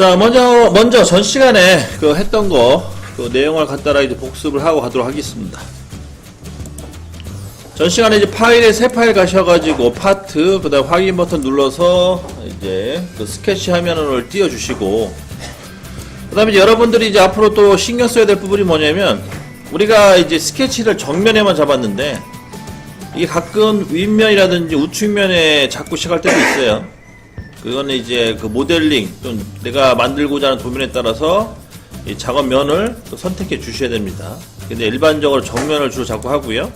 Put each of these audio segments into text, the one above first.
자, 먼저 전 시간에 그 했던 거, 그 내용을 간단하게 이제 복습을 하고 가도록 하겠습니다. 전 시간에 이제 파일에 새 파일 가셔가지고 파트, 그 다음 확인 버튼 눌러서 이제 그 스케치 화면을 띄워주시고, 그 다음에 여러분들이 이제 앞으로 또 신경 써야 될 부분이 뭐냐면, 우리가 이제 스케치를 정면에만 잡았는데, 이게 가끔 윗면이라든지 우측면에 잡고 시작할 때도 있어요. 그거는 이제 그 모델링, 좀 내가 만들고자 하는 도면에 따라서 이 작업면을 또 선택해 주셔야 됩니다. 근데 일반적으로 정면을 주로 잡고 하고요.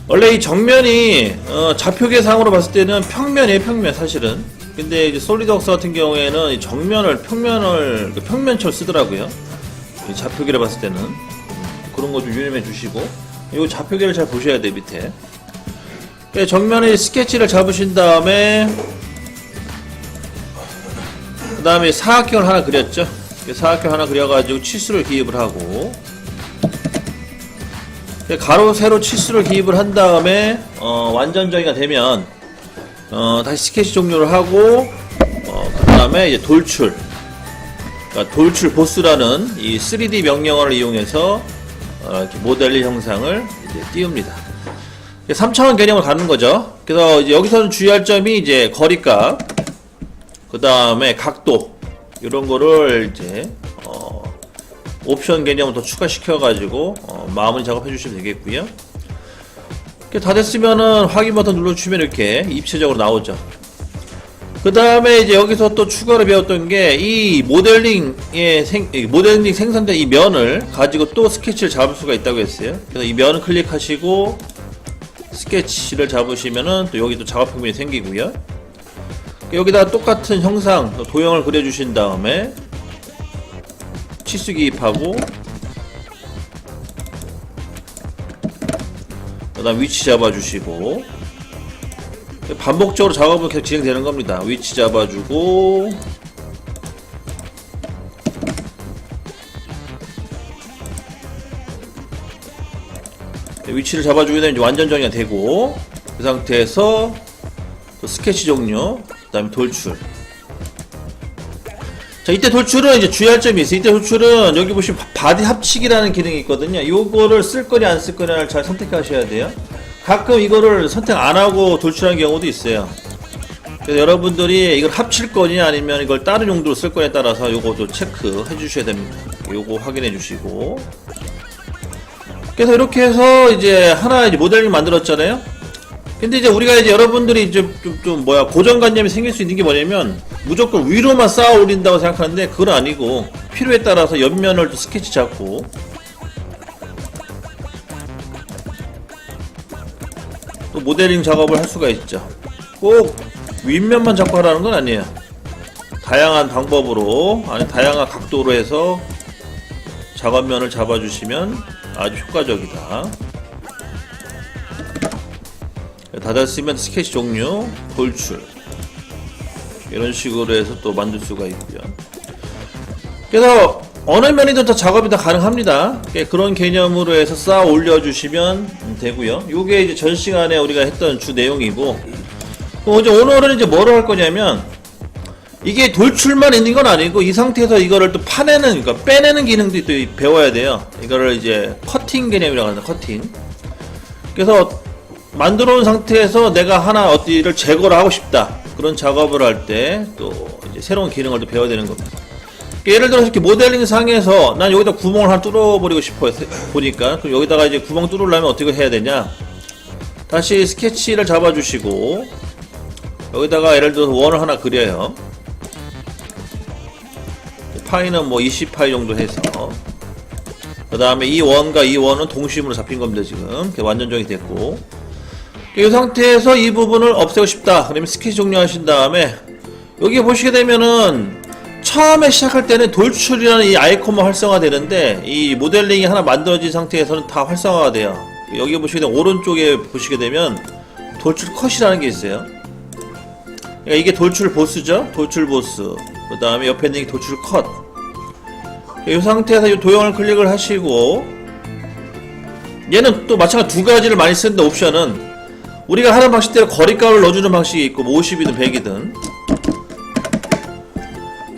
원래 이 정면이 좌표계상으로 봤을 때는 평면이에요, 평면 사실은. 근데 이제 솔리드웍스 같은 경우에는 이 정면을 평면처럼 쓰더라고요. 이 좌표계를 봤을 때는 그런 거 좀 유념해 주시고, 이 좌표계를 잘 보셔야 돼. 밑에 정면에 스케치를 잡으신 다음에 그 다음에 사각형을 하나 그렸죠. 사각형 하나 그려가지고 치수를 기입을 하고, 가로 세로 치수를 기입을 한 다음에 완전 정의가 되면 다시 스케치 종료를 하고, 그 다음에 이제 돌출, 그러니까 돌출 보스라는 이 3D 명령어를 이용해서 이렇게 모델링 형상을 이제 띄웁니다. 3차원 개념을 가는 거죠. 그래서 이제 여기서는 주의할 점이 이제 거리값, 그 다음에 각도, 이런 거를 이제 옵션 개념을 더 추가시켜가지고 마무리 작업해 주시면 되겠고요. 다 됐으면은 확인 버튼 눌러주시면 이렇게 입체적으로 나오죠. 그 다음에 이제 여기서 또 추가로 배웠던 게 이 모델링 생성된 이 면을 가지고 또 스케치를 잡을 수가 있다고 했어요. 그래서 이 면을 클릭하시고 스케치를 잡으시면은 또 여기 또 작업 평면이 생기고요. 여기다 똑같은 형상 도형을 그려주신 다음에 치수 기입하고, 그 다음 위치 잡아주시고, 반복적으로 작업은 계속 진행되는 겁니다. 위치 잡아주고, 위치를 잡아주게 되면 이제 완전 정의가 되고, 그 상태에서 또 스케치 종료, 그 다음에 돌출. 자, 이때 돌출은 이제 주의할 점이 있어요. 이때 돌출은 여기 보시면 바디 합치기라는 기능이 있거든요. 요거를 쓸 거냐 안 쓸 거냐를 잘 선택하셔야 돼요. 가끔 이거를 선택 안 하고 돌출하는 경우도 있어요. 그래서 여러분들이 이걸 합칠 거냐 아니면 이걸 다른 용도로 쓸 거냐에 따라서 요것도 체크해 주셔야 됩니다. 요거 확인해 주시고. 그래서 이렇게 해서 이제 하나 이제 모델링 만들었잖아요. 근데 이제 우리가 이제 여러분들이 좀 고정관념이 생길 수 있는 게 뭐냐면, 무조건 위로만 쌓아 올린다고 생각하는데 그건 아니고, 필요에 따라서 옆면을 또 스케치 잡고, 또 모델링 작업을 할 수가 있죠. 꼭 윗면만 잡고 하라는 건 아니에요. 다양한 방법으로, 아니 다양한 각도로 해서 작업면을 잡아주시면 아주 효과적이다. 다 됐으면 스케치 종료, 돌출, 이런 식으로 해서 또 만들 수가 있고요. 그래서 어느 면이든 다 작업이 다 가능합니다. 그런 개념으로 해서 쌓아 올려주시면 되고요. 요게 이제 전 시간에 우리가 했던 주 내용이고, 이제 오늘은 이제 뭐를 할 거냐면, 이게 돌출만 있는 건 아니고 이 상태에서 이거를 또 파내는, 그러니까 빼내는 기능도 또 배워야 돼요. 이거를 이제 커팅 개념이라고 합니다. 커팅. 그래서 만들어 놓은 상태에서 내가 하나 어디를 제거를 하고 싶다, 그런 작업을 할 때 또 이제 새로운 기능을 또 배워야 되는 겁니다. 예를 들어서 이렇게 모델링 상에서 난 여기다 구멍을 하나 뚫어버리고 싶어요. 보니까 그럼 여기다가 이제 구멍 뚫으려면 어떻게 해야 되냐, 다시 스케치를 잡아주시고 여기다가 예를 들어서 원을 하나 그려요. 파이는 뭐 20파이 정도 해서, 그 다음에 이 원과 이 원은 동심으로 잡힌 겁니다. 지금 완전 정이 됐고, 이 상태에서 이 부분을 없애고 싶다 그러면 스케치 종료하신 다음에, 여기 보시게 되면은 처음에 시작할 때는 돌출이라는 이 아이콘만 활성화 되는데, 이 모델링이 하나 만들어진 상태에서는 다 활성화가 돼요. 여기 보시게 되면 오른쪽에 보시게 되면 돌출 컷이라는 게 있어요. 그러니까 이게 돌출 보스죠. 돌출 보스. 그 다음에 옆에 있는 게 돌출 컷. 이 상태에서 이 도형을 클릭을 하시고, 얘는 또 마찬가지로 두 가지를 많이 쓰는데, 옵션은 우리가 하는 방식대로 거리값을 넣어주는 방식이 있고, 뭐 50이든 100이든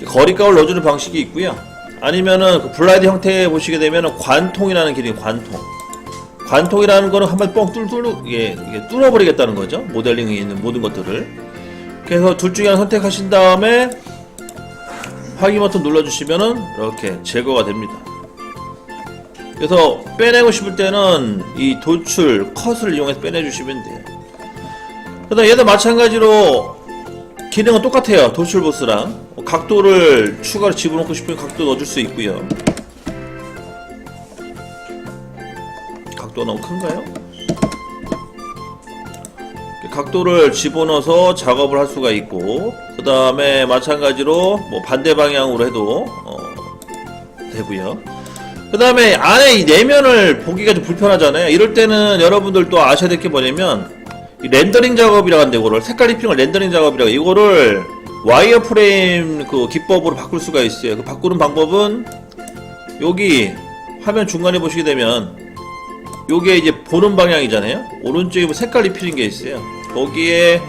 거리값을 넣어주는 방식이 있고요. 아니면은 그 블라이드 형태 보시게 되면은 관통이라는 기능이 관통이라는 거는 한번 뻥 이게 뚫어버리겠다는 거죠. 모델링에 있는 모든 것들을. 그래서 둘 중에 하나 선택하신 다음에 확인 버튼 눌러주시면은 이렇게 제거가 됩니다. 그래서 빼내고 싶을 때는 이 도출 컷을 이용해서 빼내주시면 돼요. 그다음 얘도 마찬가지로 기능은 똑같아요. 도출 보스랑 각도를 추가로 집어넣고 싶으면 각도 넣어줄 수 있고요. 각도가 너무 큰가요? 각도를 집어넣어서 작업을 할 수가 있고, 그 다음에 마찬가지로 뭐 반대 방향으로 해도 되고요. 그 다음에 안에 이 내면을 보기가 좀 불편하잖아요. 이럴 때는 여러분들도 아셔야 될 게 뭐냐면 이 렌더링 작업이라고 하는데, 이거를 색깔 입히는 걸 렌더링 작업이라고, 이거를 와이어프레임 그 기법으로 바꿀 수가 있어요. 그 바꾸는 방법은 여기 화면 중간에 보시게 되면 요게 이제 보는 방향이잖아요. 오른쪽에 뭐 색깔 입히는 게 있어요. 거기에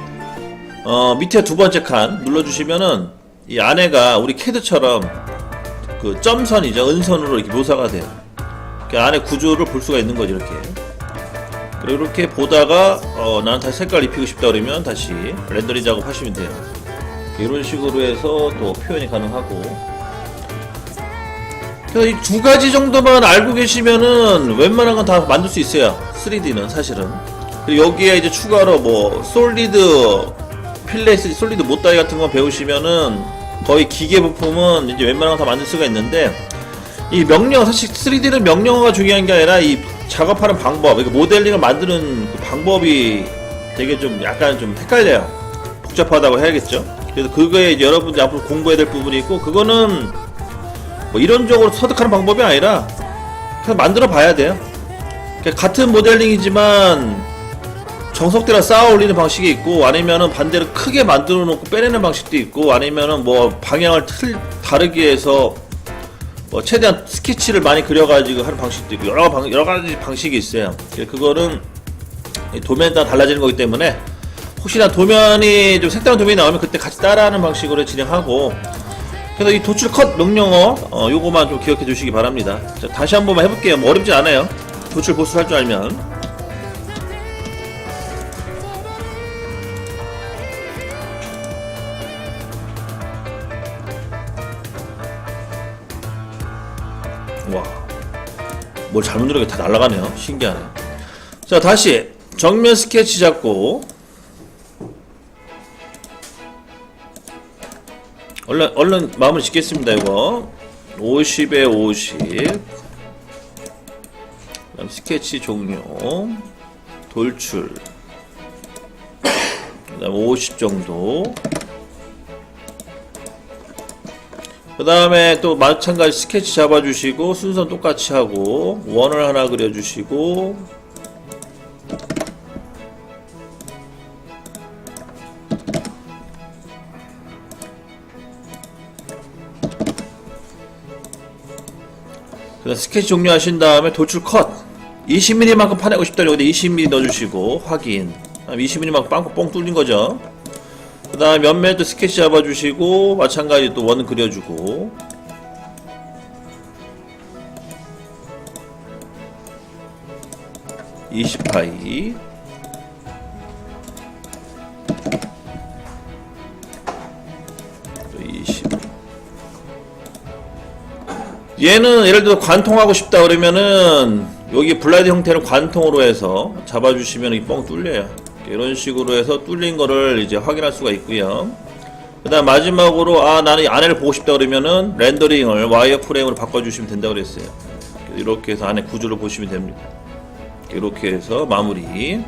밑에 두 번째 칸 눌러주시면은 이 안에가 우리 캐드처럼 그 점선이죠. 은선으로 이렇게 묘사가 돼요. 그 안에 구조를 볼 수가 있는 거죠. 이렇게. 그리고 이렇게 보다가 나는 다시 색깔 입히고 싶다 그러면 다시 렌더링 작업 하시면 돼요. 이런 식으로 해서 또 표현이 가능하고. 그래서 이 두 가지 정도만 알고 계시면은 웬만한 건 다 만들 수 있어요. 3D는 사실은. 그리고 여기에 이제 추가로 뭐 솔리드 필레스, 솔리드 못다이 같은 거 배우시면은 거의 기계 부품은 이제 웬만한 건 다 만들 수가 있는데, 이 명령, 사실 3D는 명령어가 중요한 게 아니라 이 작업하는 방법, 그러니까 모델링을 만드는 그 방법이 되게 좀 약간 좀 헷갈려요. 복잡하다고 해야겠죠. 그래서 그거에 이제 여러분들이 앞으로 공부해야 될 부분이 있고, 그거는 뭐 이론적으로 터득하는 방법이 아니라 그냥 만들어 봐야 돼요. 그러니까 같은 모델링이지만 정석대로 쌓아 올리는 방식이 있고, 아니면은 반대로 크게 만들어 놓고 빼내는 방식도 있고, 아니면은 뭐 방향을 다르게 해서 뭐 최대한 스케치를 많이 그려가지고 하는 방식도 있고, 여러 가지 방식이 있어요. 그거는 도면에 따라 달라지는 거기 때문에 혹시나 도면이 좀 색다른 도면이 나오면 그때 같이 따라하는 방식으로 진행하고. 그래서 이 도출 컷 명령어 요거만 좀 기억해 주시기 바랍니다. 자, 다시 한 번만 해볼게요. 뭐 어렵지 않아요. 도출 보스 할 줄 알면. 와, 뭘 잘못 누르게 다 날아가네요. 신기하네. 자, 다시 정면 스케치 잡고 얼른 마무리 짓겠습니다. 이거 50에 50 그다음 스케치 종료, 돌출, 그다음 50 정도. 그 다음에 또 마찬가지 스케치 잡아주시고 순서 똑같이 하고 원을 하나 그려주시고, 스케치 종료하신 다음에 도출 컷 20mm만큼 파내고 싶다. 여기다 20mm 넣어주시고 확인. 20mm만큼 빵꾸 뻥 뚫린 거죠. 그 다음에 옆면도 스케치 잡아주시고 마찬가지 또 원 그려주고, (20파이) 또 20. 얘는 예를 들어 관통하고 싶다 그러면은 여기 블라이드 형태를 관통으로 해서 잡아주시면 이 뻥 뚫려요. 이런 식으로 해서 뚫린 거를 이제 확인할 수가 있고요. 그 다음 마지막으로 나는 이 안에를 보고 싶다 그러면은 렌더링을 와이어프레임으로 바꿔주시면 된다고 그랬어요. 이렇게 해서 안에 구조를 보시면 됩니다. 이렇게 해서 마무리.